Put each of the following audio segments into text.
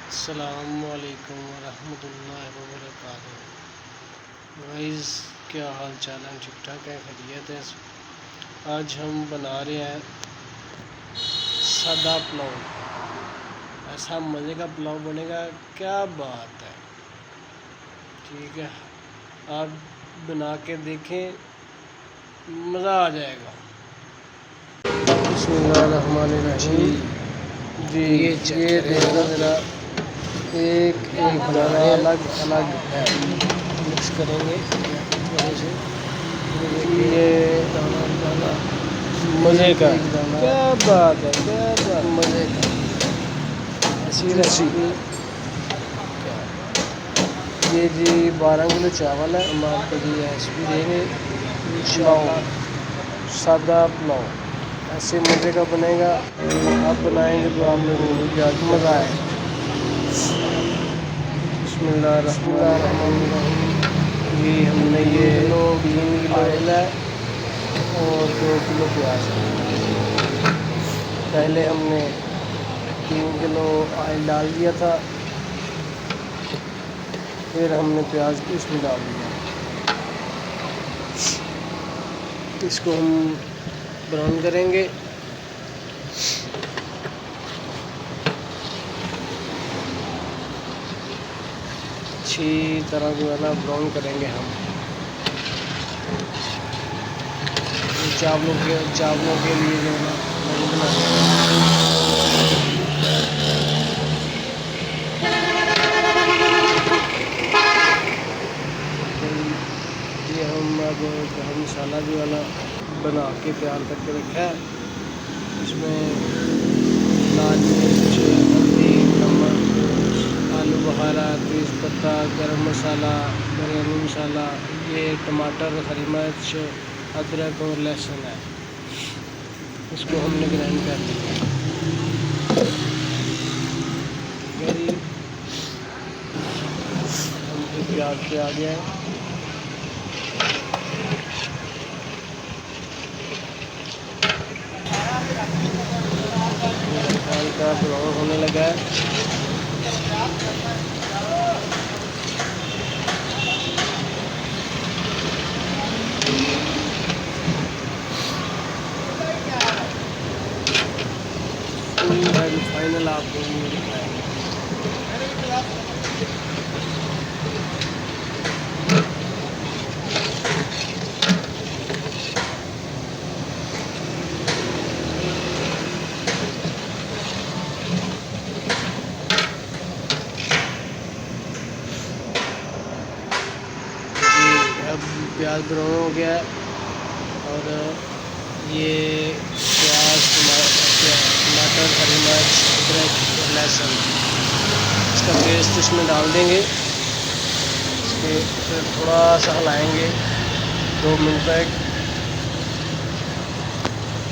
अस्सलामुअलैकुम वरहमतुल्लाहि वबरकातुहू। गाइस, क्या हाल चाल है? ठीक ठाक है, खैरियत है। आज हम बना रहे हैं सादा पुलाव। ऐसा मज़े का पुलाव बनेगा, क्या बात है। ठीक है, आप बना के देखें, मज़ा आ जाएगा। बिस्मिल्लाहिर्रहमानिर्रहीम। जी ये देखो ज़रा, एक एक दाना अलग अलग है। मिक्स करेंगे से। ये दाना दाना मज़े का, क्या बात है, क्या बात, मज़े का। ऐसी रेसिपी ये जी 12 किलो चावल है। हम आपको जी रेसिपी देंगे इंशाअल्लाह। सादा पुलाव ऐसे मज़े का बनेगा। आप बनाएंगे तो आप लोगों को क्या मज़ा आएगा। बिस्मिल्लाहिर्रहमानिर्रहीम। ये हमने ये 3 किलो ऑयल है और 2 किलो प्याज है। पहले हमने 3 किलो ऑयल डाल दिया था, फिर हमने प्याज को इसमें डाल दिया। इसको हम ब्राउन करेंगे। अच्छी तरह जो है ना ब्राउन करेंगे हम। चावलों के लिए जो है ना ये हम अब गरम मसाला जो है ना बना के तैयार करके रखा है। इसमें लाल मिर्च, हल्दी, नमक, आलू बुखारा, तेज़पत्ता, गरम मसाला, बिरयानी मसाला, ये टमाटर, हरी मिर्च, अदरक और लहसुन है। इसको हमने ग्राइंड कर लिया। हम प्याज पे आ गया है। हल्का ब्राउन होने लगा है। फाइनल आपको दिखाएंगे। अब प्याज ब्राउन हो गया है और ये प्याज, टमाटर, हरी मिर्च, अदरक, लहसुन, इसका पेस्ट इसमें डाल देंगे। इसके फिर थोड़ा सा हिलाएंगे 2 मिनट तक।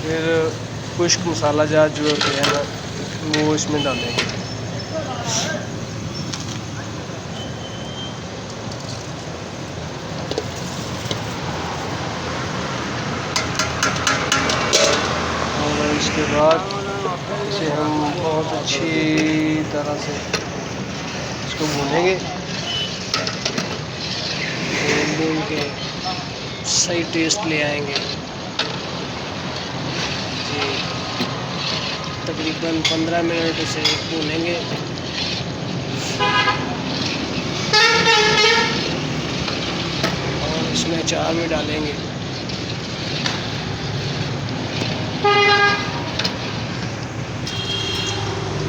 फिर खुश्क मसाला जात जो होते हैं ना वो इसमें डालेंगे। इसके बाद इसे हम बहुत अच्छी तरह से इसको भूनेंगे। भून के सही टेस्ट ले आएंगे जी। तकरीबन 15 मिनट इसे भूनेंगे। और इसमें अचार भी डालेंगे।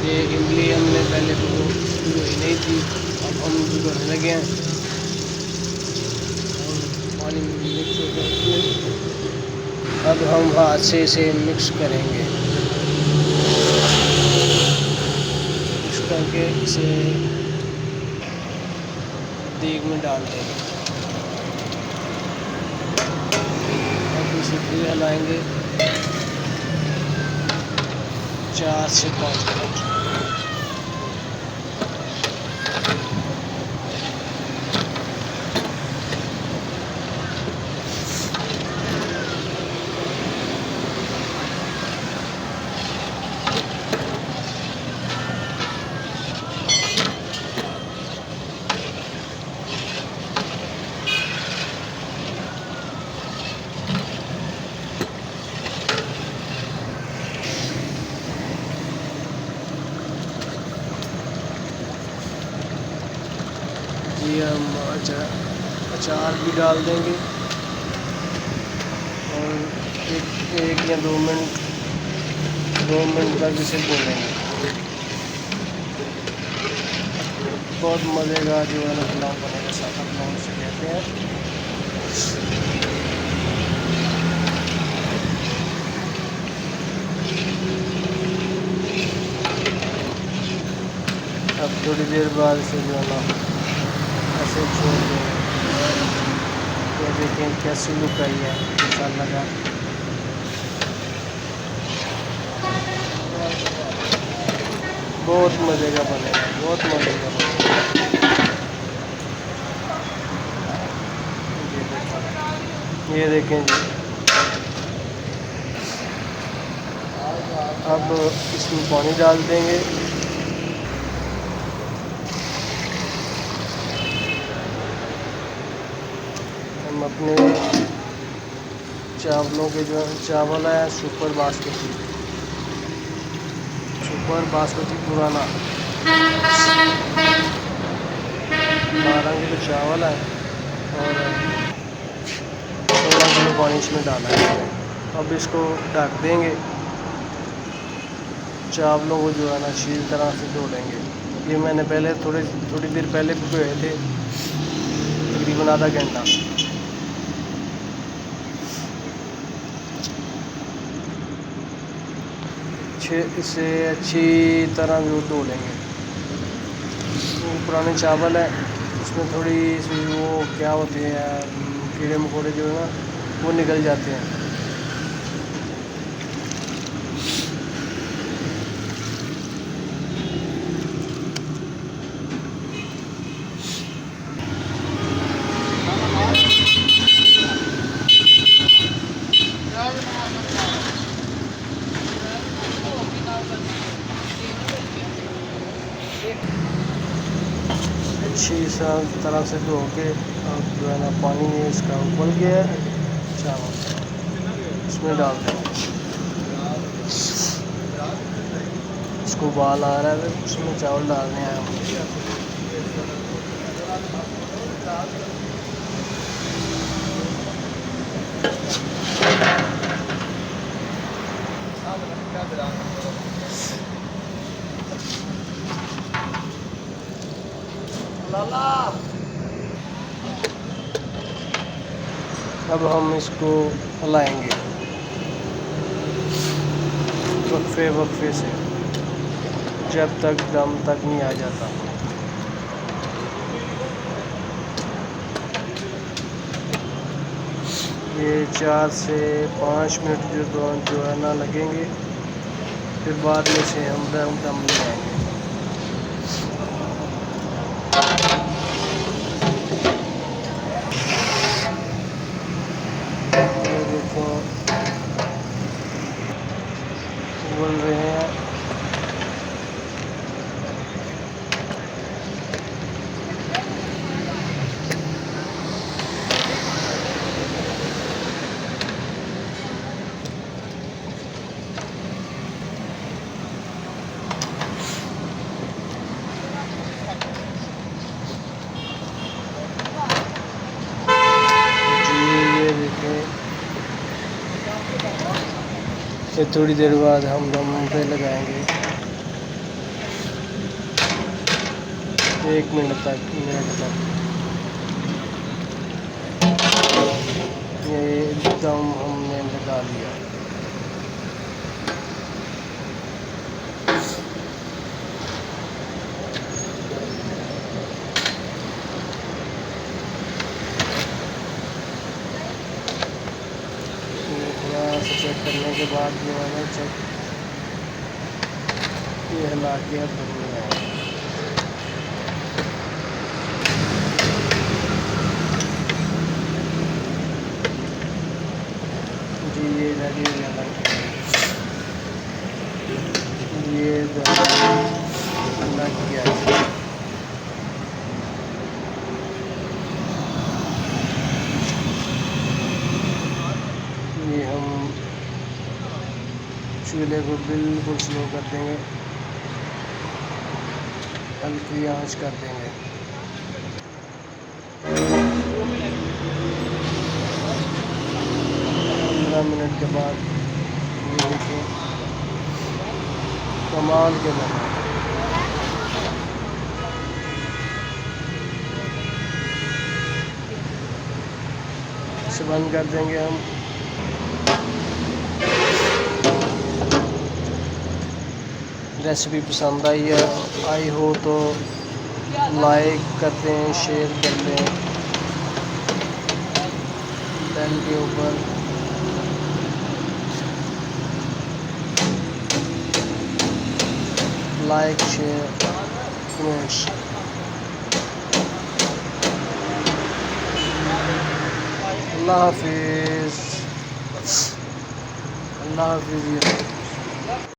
ये इमली हमने पहले भिगोई नहीं थी, अब हम भिगोने लगे हैं। और पानी मिक्स हो गया। अब हम हाथ से इसे मिक्स करेंगे। मिक्स करके इसे देग में डाल देंगे। अब इसे फिर हिलाएंगे 4 से 5 मिनट। जी हम अचार भी डाल देंगे और एक या 2 मिनट तक इसे भूनेंगे। बहुत मज़े का जो है ना पुलाव बनेगा, सादा पुलाव इसे कहते हैं। अब थोड़ी देर बाद इसे जो है ना ऐसे छोड़ देंगे। ये देखें कैसी लुक आई है मसाला का। बहुत मज़े का बनेगा, बहुत मज़े का बनेगा। ये देखें जी। अब इसमें पानी डाल देंगे। हम अपने चावलों के जो चावल है सुपर बासमती पुराना 12 किलो चावल है और 16 किलो पानी इसमें डाला है। अब इसको ढक देंगे। चावलों को जो है ना अच्छी तरह से धो लेंगे। ये मैंने पहले थोड़ी देर पहले भिगोए थे, तकरीबन आधा घंटा। इसे अच्छी तरह जो धो लेंगे। वो पुराने चावल है, उसमें थोड़ी सी वो क्या होते हैं कीड़े मकोड़े जो है ना वो निकल जाते हैं। अच्छी तरह से धो के अब जो है ना पानी इसका उबल गया है, चावल इसमें डाल देंगे। इसको उबाल आ रहा है तो उसमें चावल डालने हैं हम। अब हम इसको हिलाएंगे वक्फे से जब तक दम तक नहीं आ जाता। ये 4 से 5 मिनट जो है ना लगेंगे, फिर बाद में से हम दम लगाएंगे। ये देखो बोल रहे हैं। ये थोड़ी देर बाद हम दम पे लगाएंगे 1 मिनट तक। ये दम हमने लगा लिया। चेक करने के बाद जो है ना ये हिला के अब दम लगाएंगे। जी ये रेडी हो गया, ये लग गया। ये हम चूल्हे को बिल्कुल स्लो कर देंगे, हल्की आंच कर देंगे। 15 मिनट के बाद ये देखिए कमाल के बना। इसे बंद कर देंगे हम। रेसिपी पसंद आई हो तो लाइक कर दें, शेयर कर दें, बेल के ऊपर लाइक शेयर कमेंट्स। अल्लाह हाफिज़। अल्लाह हाफिज़।